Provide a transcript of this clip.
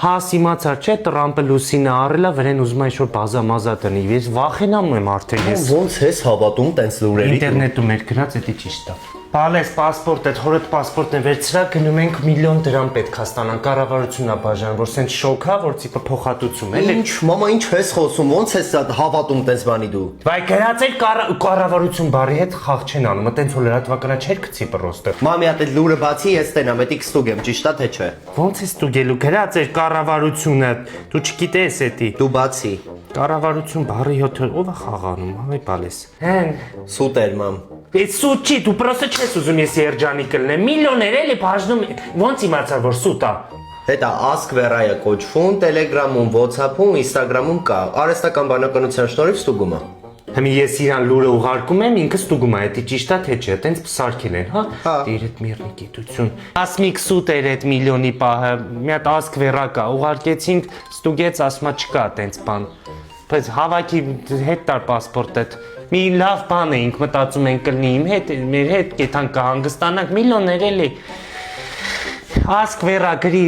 Հաս իմացար չէ, Տրամպը լուսինը առելա, վրան ուզում է ինչ-որ բազա-մազա տնի, ես վախենամ եմ արդեն ես։ Ոնց ես հավատում տենց լուրերի։ Ինտերնետում էր գրած, դա ճիշտ է։ Բալես, պասպորտ, այդ հորդ պասպորտն է վերցրակ, գնում ենք միլիոն դրամ պետք է ստանան, կառավարությունն է բաժան, որ սենց շոկ է, որ տիպը փոխհատուցում է։ Ինչ, մամա, ինչ ես խոսում, ոնց ես հավատում տենց բանի դու։ Վայ, գրած էր կառավարություն բարի հետ խաղ չեն անում, տենց որ լրատվականը չէր գցի պրոստը։ Մամի, այդ լուրը բացի ես տենամ, էդիկ ստուգեմ, ճիշտ է թե չէ։ Ոնց է ստուգելու, գրած էր կառավարությունը, դու չգիտես էդի։ Դու բացի։ Կառավարություն բարի 7 ով է խաղանում, հավայ բալես։ Հեն, Սուտ էր, մամ։ Այդ սուտ չի, դու պրոստը չես ուզում ես երջանիկ լինեմ, միլիոներ էլի բաժնում, ոնց իմացար որ սուտ է։ Հետա ասկ վերայա կոչվում, Telegram-ում, WhatsApp-ում, Instagram-ում կա։ Արհեստական բանականության շնորհիվ ստուգում է։ Հիմա ես իրան լուրը ուղարկում եմ, ինքը ստուգում է, դա ճիշտ է թե չէ, տենց սարքել են, հա։ Դիր այդ միրնի գիտություն։ Ասմիկ սուտ էր այդ միլիոնի պահը, մի հատ ասկ վերա կա, ուղարկեցինք, ստուգեց, ասма չկա տենց բան։ Բայց հավաքի հետ տար պասպորտը, մի լավ բան էինք մտածում ենք կլինի իմ հետ, մեր հետ կեթան կհանգստանանք միլիոներ էլի։ Ասկ վերա գրի